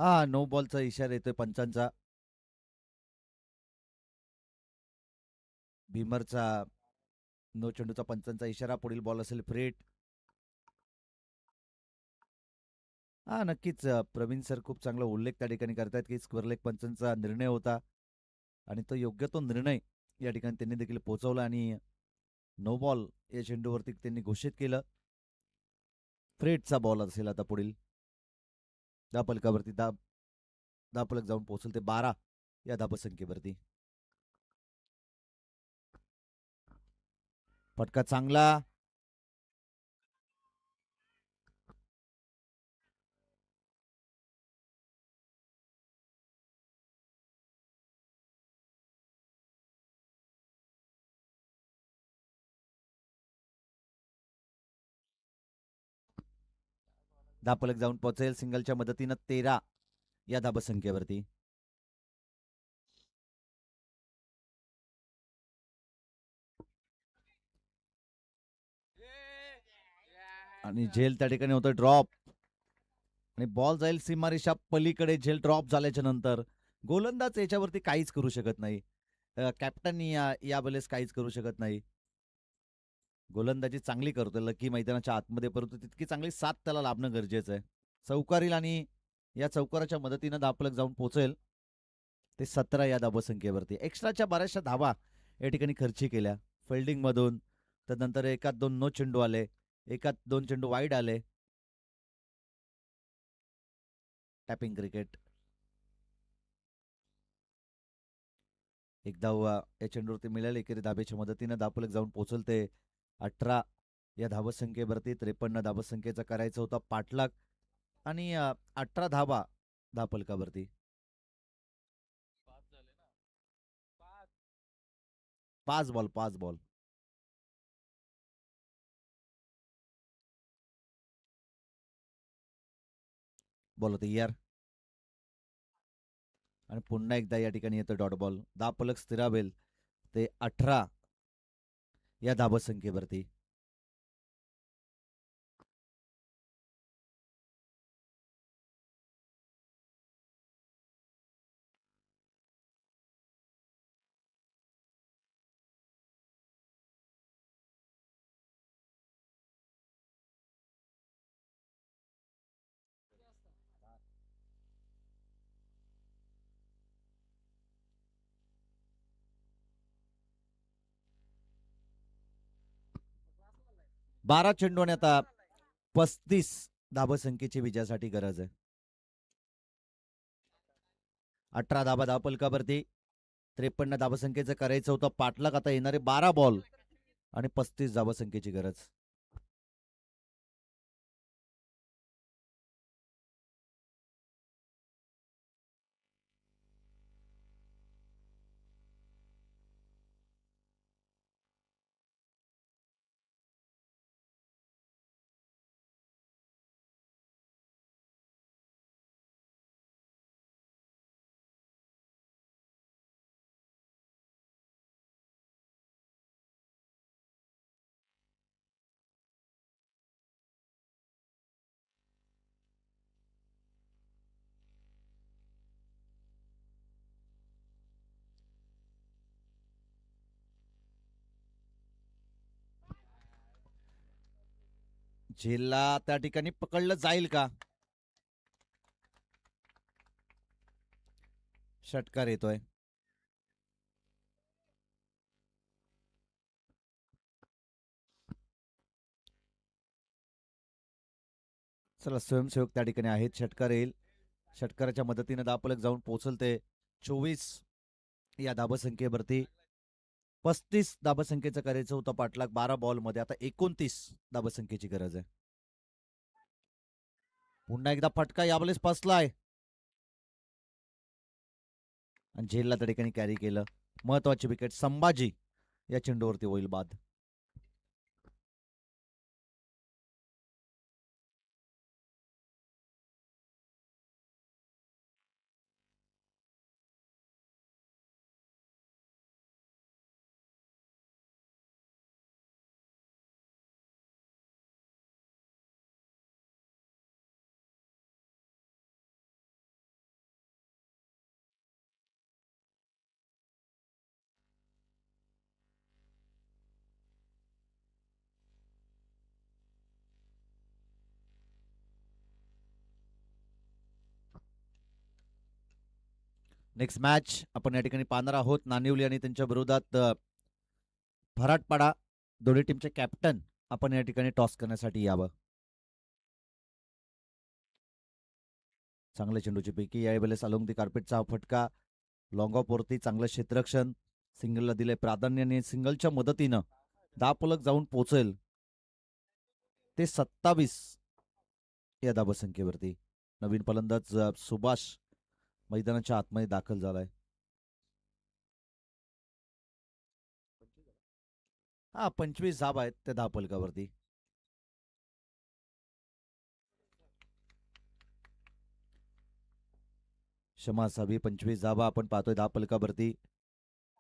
हा, नो बॉलचा इशारा येतोय पंचांचा. भीमरचा नो चेंडूचा पंचांचा इशारा. पुढील बॉल असेल फ्रेट. हा, नक्कीच प्रवीण सर खूप चांगला उल्लेख त्या ठिकाणी करतायत की स्क्वेअर लेग पंचांचा निर्णय होता आणि तो योग्य तो निर्णय या ठिकाणी त्यांनी देखील पोहोचवला आणि नो बॉल या चेंडूवरती त्यांनी घोषित केलं. फ्रेटचा बॉल असेल आता पुढील धापलकावरती. धापलक जाऊन पोहोचल ते 12 या धापसंख्येवरती. फटका चांगला. धापलक जाऊन पोहोचेल सिंगलच्या मदतीनं 13 या धाबसंख्येवरती. आणि झेल त्या ठिकाणी होतं ड्रॉप आणि बॉल जाईल सीमारेषा पलीकडे. झेल ड्रॉप झाल्याच्या नंतर गोलंदाज याच्यावरती काहीच करू शकत नाही. कॅप्टन यावेळेस काहीच करू शकत नाही. गोलंदाजी चांगली करतोय लकी मैदानाच्या आतमध्ये, परंतु तितकी चांगली साथ त्याला लाभणं गरजेचं आहे. चौकारील आणि या चौकाराच्या मदतीनं धापलक जाऊन पोहोचेल ते 17 या धाबसंख्येवरती. एक्स्ट्राच्या बऱ्याचशा धावा या ठिकाणी खर्ची केल्या फिल्डिंगमधून. त्यानंतर एकात दोन नो चेंडू आले, एकात दोन चेंडू वाईड आले. Tapping cricket. एक धाव या चेंडूवरती मिळाली एकेरी धाबेच्या मदतीनं. धापलक जाऊन पोहोचल ते 18 या धावसंख्येवरती. 53 धावसंख्येचा करायचा होता पाठलाग आणि 18 धावा धापलकावरती. 5 बॉल. बॉल होते यार आणि पुन्हा एकदा या ठिकाणी येतो डॉट बॉल. धापलक स्थिरावेल ते 18 या धावसंख्येवरती. बारा चेंडू आणि आता 35 धावसंख्येची विजयासाठी गरज आहे. 18 धाबा धावपलकावरती. 53 धावसंख्येचं करायचं होतं पाठलाग. आता येणारे 12 बॉल आणि 35 धावसंख्येची गरज. झेलला त्या ठिकाणी पकडलं जाईल का? षटकार येतोय. चला, स्वयंसेवक त्या ठिकाणी आहेत. षटकार येईल. षटकाराच्या मदतीने धापलक जाऊन पोहोचल ते 24 या धाबसंख्येवरती. 35 धाबसंख्येचं करायचं होतं पाठलाग 12 बॉलमध्ये. आता 29 धाबसंख्येची गरज आहे. पुन्हा एकदा फटका यावेळेस फसलाय आणि झेलला त्या ठिकाणी कॅरी केलं. महत्वाची विकेट संभाजी या चेंडूवरती होईल बाद. नेक्स्ट मॅच आपण या ठिकाणी पाहणार आहोत. नानिवली आणि त्यांच्या विरोधात भराटपाडा. दोन्ही टीमचे कॅप्टन आपण या ठिकाणी टॉस करण्यासाठी यावं. चांगल्या चेंडूची पैकी यावेळेस अलोंग दी कार्पेटचा हा फटका लॉंग ऑफ वरती चांगलं क्षेत्ररक्षण. सिंगलला दिलंय प्राधान्याने. सिंगलच्या मदतीनं 10 फलक जाऊन पोहोचेल ते 27 या धावसंख्येवरती. नवीन फलंदाज सुभाष मैदानाच्या आतमध्ये दाखल झालाय. हा 25 धावा आहेत त्या 10 फलकावरती. क्षमा असावी. 25 धावा आपण पाहतोय 10 फलकावरती.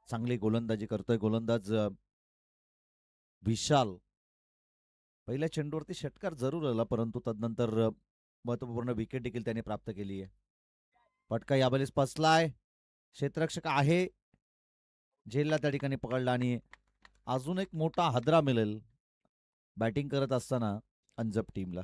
चांगली गोलंदाजी करतोय गोलंदाज विशाल. पहिल्या चेंडूवरती षटकार जरूर आला परंतु तदनंतर महत्वपूर्ण विकेट देखील त्याने प्राप्त केली आहे. फटका यावेळेस फसलाय. क्षेत्ररक्षक आहे. झेलला त्या ठिकाणी पकडला आणि अजून एक मोठा हादरा मिळेल बॅटिंग करत असताना अंजप टीमला.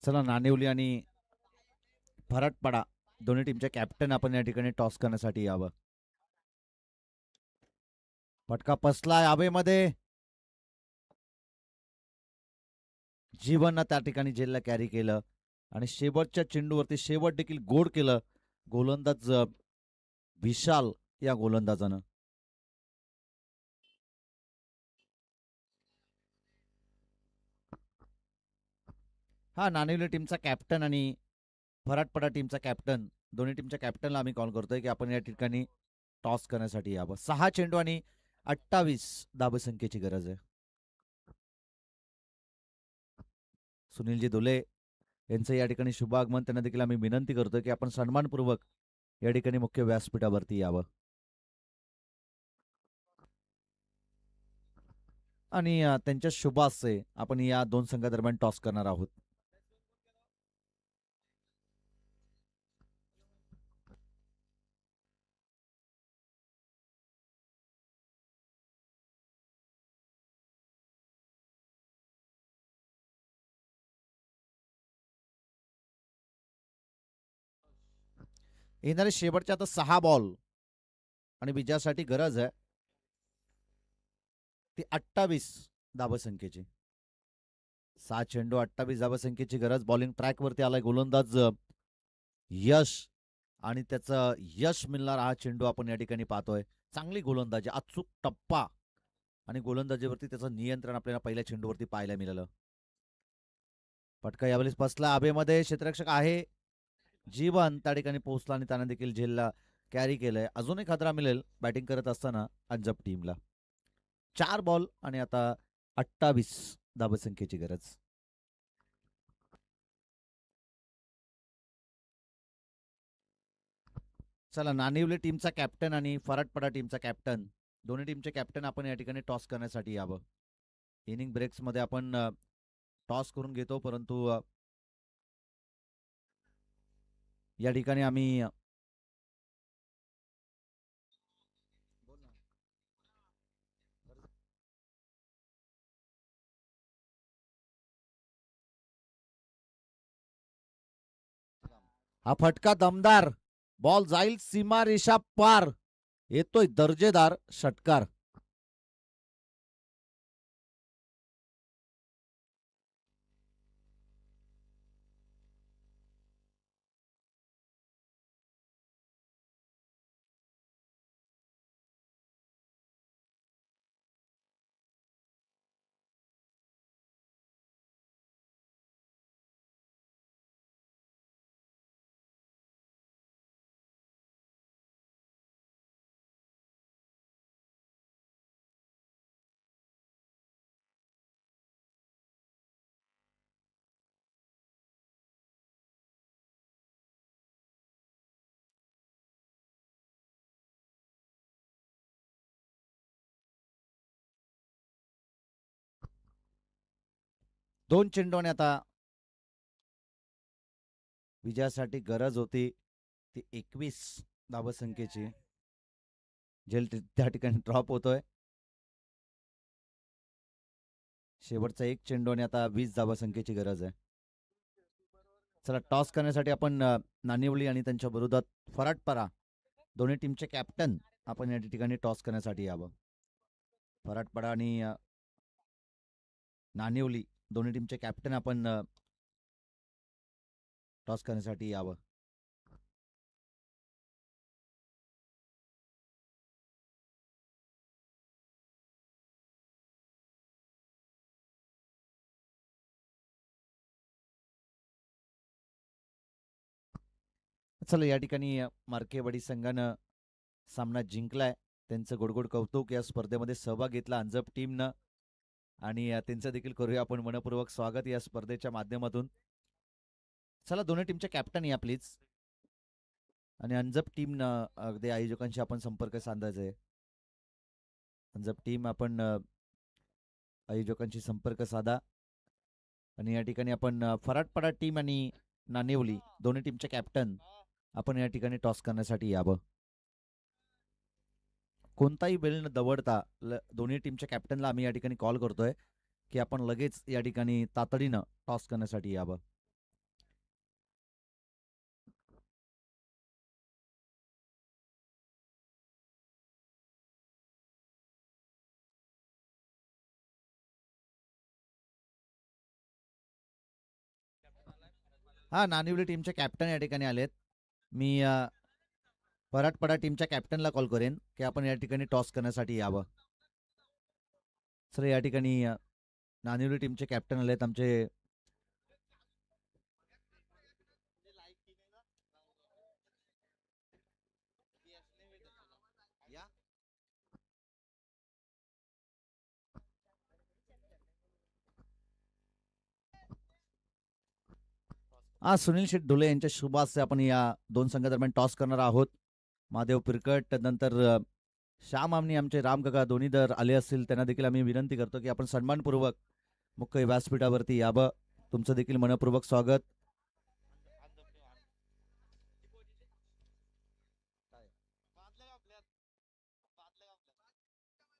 चला नानिवली आणि भराटपाडा दोन्ही टीमचे कॅप्टन आपण या ठिकाणी टॉस करण्यासाठी यावं. फटका पसलाय हवेमध्ये. जीवननं त्या ठिकाणी झेलला कॅरी केलं आणि शेवटच्या चेंडूवरती शेवट देखील गोड केलं गोलंदाज विशाल या गोलंदाजानं. हा नानिवली टीमचा कॅप्टन आणि भराटपाडा टीमचा कॅप्टन दोन्ही टीमच्या कॅप्टनला आम्ही कॉल करतोय की आपण या ठिकाणी टॉस करण्यासाठी यावं. 6 चेंडू आणि 28 धावसंख्येची गरज आहे. सुनीलजी दुले यांचं या ठिकाणी शुभ आगमन. त्यांना देखील आम्ही विनंती करतोय की आपण सन्मानपूर्वक या ठिकाणी मुख्य व्यासपीठावरती यावं. आणि त्यांच्या शुभाशय आपण या दोन संघादरम्यान टॉस करणार आहोत. येणारे शेवटचे आता 6 बॉल आणि विजयासाठी गरज आहे ती 28 धावसंख्येची. 6 चेंडू 28 धावसंख्येची गरज. बॉलिंग ट्रॅकवरती आलाय गोलंदाज यश आणि त्याचं यश मिळणार हा चेंडू आपण या ठिकाणी पाहतोय. चांगली गोलंदाजी, अचूक टप्पा आणि गोलंदाजीवरती त्याचं नियंत्रण आपल्याला पहिल्या चेंडूवरती पाहायला मिळालं. फटका यावेळेस फसला हवेमध्ये. क्षेत्ररक्षक आहे. जीवन त्या ठिकाणी पोहोचला आणि त्याने देखील झेलला कॅरी केलंय. अजून एक हादरा मिळेल बॅटिंग करत असताना अंजप टीमला. 4 बॉल आणि आता 28 धावसंख्येची गरज. चला नानिवली टीमचा कॅप्टन आणि फराटपाडा टीमचा कॅप्टन दोन्ही टीमचे कॅप्टन आपण या ठिकाणी टॉस करण्यासाठी यावं. इनिंग ब्रेक्स मध्ये आपण टॉस करून घेतो परंतु या ठिकाणी आम्ही हा फटका दमदार. बॉल जाईल सीमा रेषा पार. येतोय दर्जेदार षटकार. 2 चेंडू आणि आता विजयासाठी गरज होती ती 21 धावसंख्येची. झेल त्या ठिकाणी ड्रॉप होतोय. शेवटचा 1 चेंडू आणि आता 20 धावसंख्येची गरज आहे. चला टॉस करण्यासाठी आपण नानिवली आणि त्यांच्या विरोधात फराटपरा दोन्ही टीमचे कॅप्टन आपण या ठिकाणी टॉस करण्यासाठी यावं. फराटपडा आणि नानिवली दोन्ही टीमचे कॅप्टन आपण टॉस करण्यासाठी यावं. चला या ठिकाणी मार्केवाडी संघानं सामना जिंकलाय. त्यांचं गोडगोड कौतुक. या स्पर्धेमध्ये सहभाग घेतला अंजप टीमनं आणि त्यांचं देखील करूया आपण मनपूर्वक स्वागत या स्पर्धेच्या माध्यमातून. चला दोन्ही टीमचे कॅप्टन या प्लीज. आणि अंजप टीमनं अगदी आयोजकांशी आपण संपर्क साधायचा आहे. अंजप टीम आपण आयोजकांशी संपर्क साधा आणि या ठिकाणी आपण फराटपडा टीम आणि नानिवली दोन्ही टीमचे कॅप्टन आपण या ठिकाणी टॉस करण्यासाठी यावं. कोणताही वेळ न दवडता दोन्ही टीमच्या कॅप्टनला आम्ही या ठिकाणी कॉल करतोय की आपण लगेच या ठिकाणी तातडीनं टॉस करण्यासाठी यावं. हा नानिवली टीमचे कॅप्टन या ठिकाणी आलेत. मी फराटपडा टीमच्या कॅप्टनला कॉल करेन की आपण या ठिकाणी टॉस करण्यासाठी यावं. सर या ठिकाणी नानिवली टीमचे कॅप्टन आलेत आमचे. हा सुनील शेठ धुले यांच्या शुभ हस्ते आपण या दोन संघादरम्यान टॉस करणार आहोत. महादेव पिरकट नंतर श्याम आमनी आमचे रामकाका दोन्ही जर आले असतील त्यांना देखील आम्ही विनंती करतो की आपण सन्मानपूर्वक मुख्य व्यासपीठावरती यावं. तुमचं देखील मनपूर्वक स्वागत.